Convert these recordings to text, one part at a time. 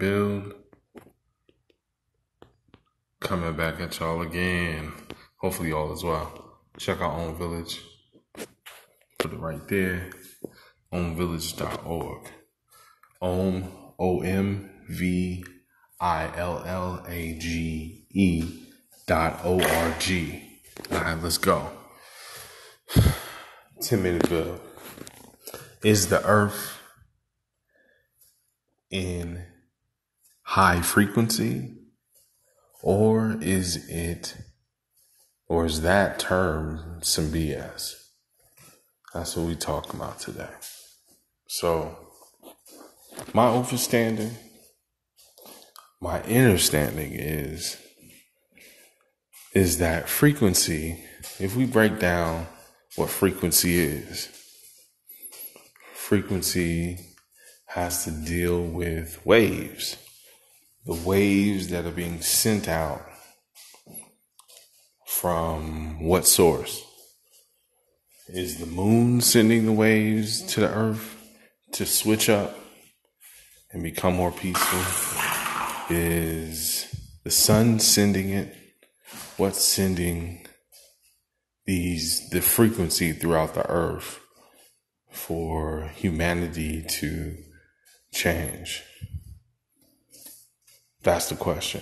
build. Coming back at y'all again. Hopefully all is well. Check out Own Village. Put it right there. OwnVillage.org. OwnVillage.org. Alright, let's go. 10-minute build. Is the earth in high frequency? Or is that term some BS? That's what we talk about today. So, my understanding is that frequency, if we break down what frequency has to deal with waves. The waves that are being sent out from what source? Is the moon sending the waves to the earth to switch up and become more peaceful? Is the sun sending it? What's sending the frequency throughout the earth for humanity to change? That's the question.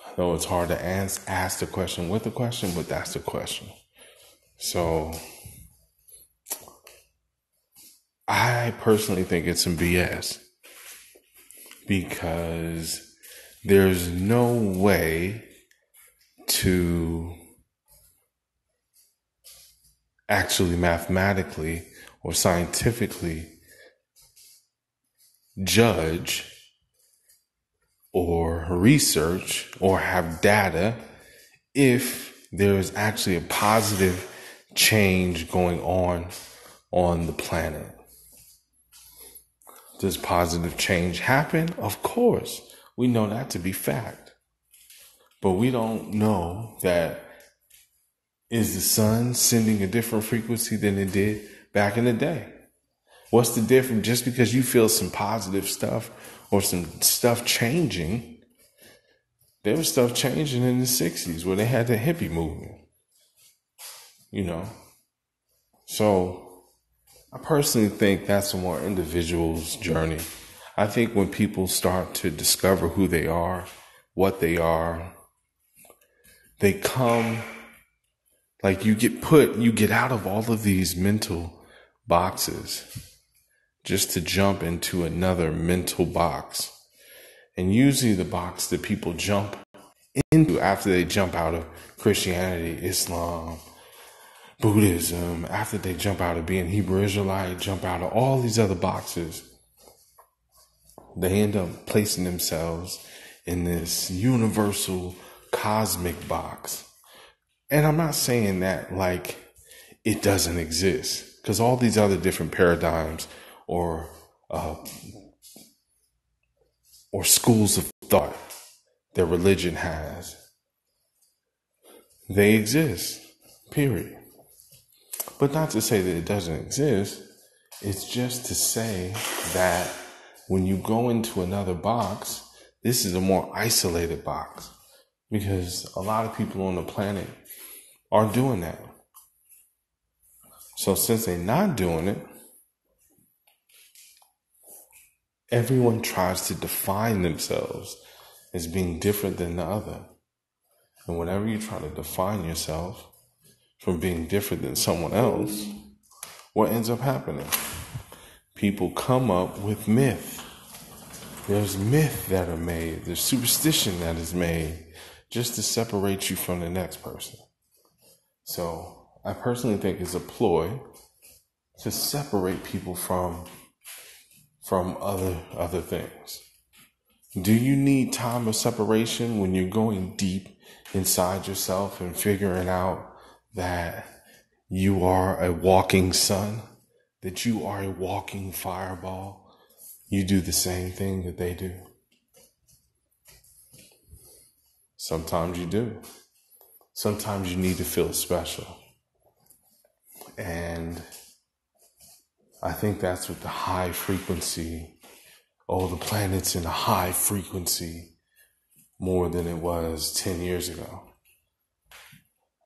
I know it's hard to ask the question with the question, but that's the question. So, I personally think it's some BS because there's no way to actually mathematically or scientifically judge or research or have data if there is actually a positive change going on the planet. Does positive change happen? Of course. We know that to be fact. But we don't know that is the sun sending a different frequency than it did back in the day? What's the difference? Just because you feel some positive stuff or some stuff changing, there was stuff changing in the 60s where they had the hippie movement. So I personally think that's a more individual's journey. I think when people start to discover who they are, what they are, they come, like you get out of all of these mental boxes just to jump into another mental box. And usually the box that people jump into after they jump out of Christianity, Islam, Buddhism, after they jump out of being Hebrew Israelite, jump out of all these other boxes, they end up placing themselves in this universal cosmic box. And I'm not saying that like it doesn't exist, because all these other different paradigms or schools of thought that religion has, they exist, period. But not to say that it doesn't exist. It's just to say that when you go into another box, this is a more isolated box, because a lot of people on the planet are doing that. So since they're not doing it, everyone tries to define themselves as being different than the other. And whenever you try to define yourself from being different than someone else, what ends up happening? People come up with myth. There's myth that are made. There's superstition that is made just to separate you from the next person. So I personally think it's a ploy to separate people from other things. Do you need time of separation when you're going deep inside yourself and figuring out that you are a walking sun, that you are a walking fireball? You do the same thing that they do. Sometimes you do. Sometimes you need to feel special. And I think that's what the high frequency oh, the planet's in a high frequency more than it was 10 years ago.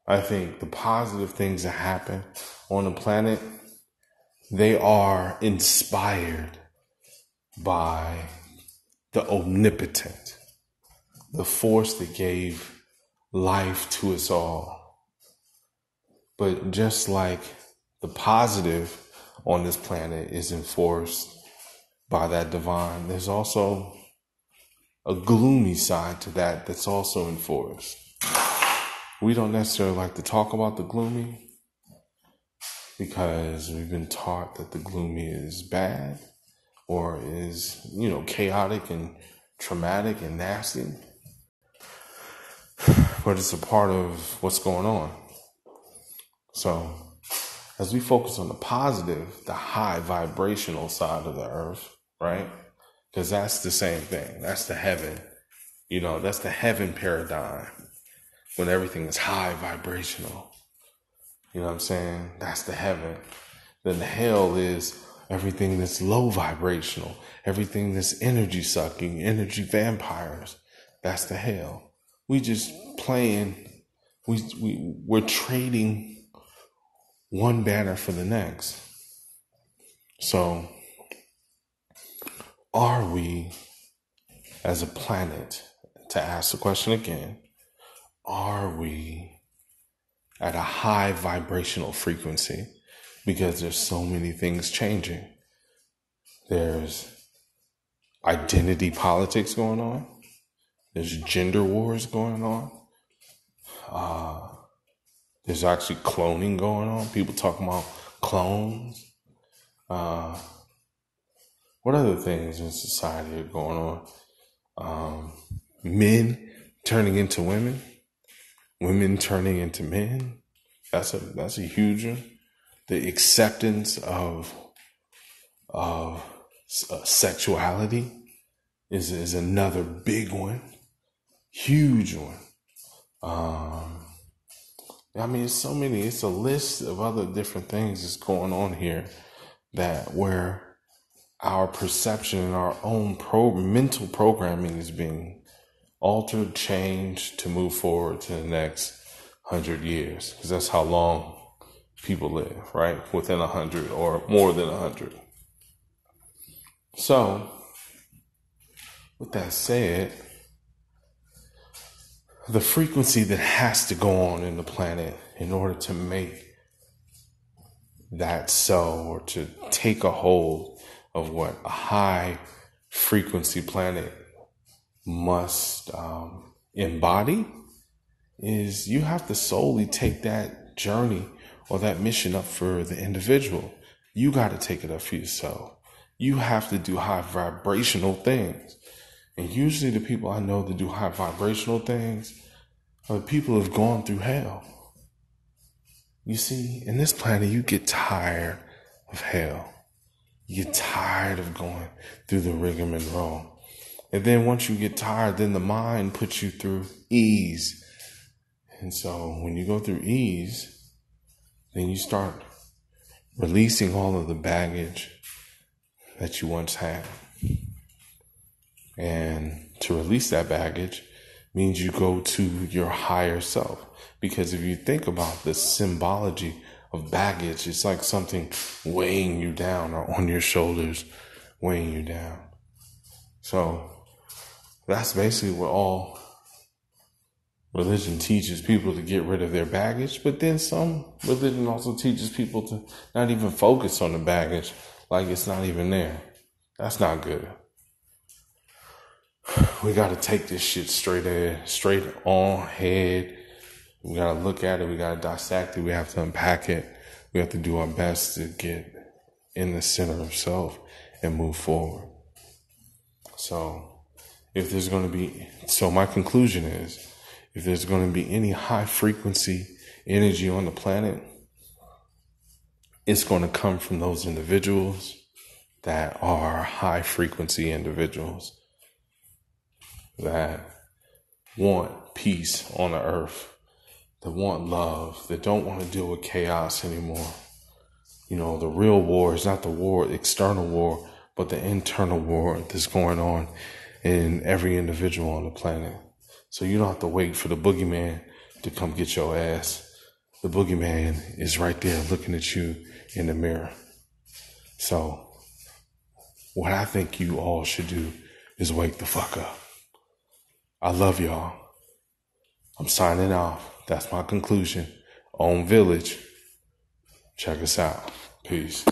I think the positive things that happen on the planet, they are inspired by the omnipotent, the force that gave life to us all. But just like the positive on this planet is enforced by that divine, there's also a gloomy side to that that's also enforced. We don't necessarily like to talk about the gloomy because we've been taught that the gloomy is bad or is, chaotic and traumatic and nasty. But it's a part of what's going on. So as we focus on the positive, the high vibrational side of the earth, right? Because that's the same thing. That's the heaven. That's the heaven paradigm when everything is high vibrational. You know what I'm saying? That's the heaven. Then the hell is everything that's low vibrational, everything that's energy sucking, energy vampires. That's the hell. We just playing, we're trading one banner for the next. So are we as a planet, to ask the question again, are we at a high vibrational frequency? Because there's so many things changing. There's identity politics going on. There's gender wars going on. There's actually cloning going on. People talking about clones. What other things in society are going on? Men turning into women. Women turning into men. That's a huge one. The acceptance of sexuality is another big one, huge one. It's so many. It's a list of other different things that's going on here that where our perception and our own mental programming is being altered, changed to move forward to the next 100 years, because that's how long people live, right? Within 100 or more than 100. So, with that said, the frequency that has to go on in the planet in order to make that so, or to take a hold of what a high frequency planet must embody, is you have to solely take that journey or that mission up for the individual. You got to take it up for yourself. You have to do high vibrational things. And usually the people I know that do high vibrational things are the people who have gone through hell. You see, in this planet, you get tired of hell. You get tired of going through the rigmarole. And then once you get tired, then the mind puts you through ease. And so when you go through ease, then you start releasing all of the baggage that you once had. And to release that baggage means you go to your higher self. Because if you think about the symbology of baggage, it's like something weighing you down or on your shoulders, weighing you down. So that's basically what all religion teaches people, to get rid of their baggage. But then some religion also teaches people to not even focus on the baggage, like it's not even there. That's not good. We got to take this shit straight on head. We got to look at it. We got to dissect it. We have to unpack it. We have to do our best to get in the center of self and move forward. So my conclusion is, if there's going to be any high frequency energy on the planet, it's going to come from those individuals that are high frequency individuals that want peace on the earth, that want love, that don't want to deal with chaos anymore. The real war is not the external war, but the internal war that's going on in every individual on the planet. So you don't have to wait for the boogeyman to come get your ass. The boogeyman is right there looking at you in the mirror. So what I think you all should do is wake the fuck up. I love y'all. I'm signing off. That's my conclusion. Own Village. Check us out. Peace.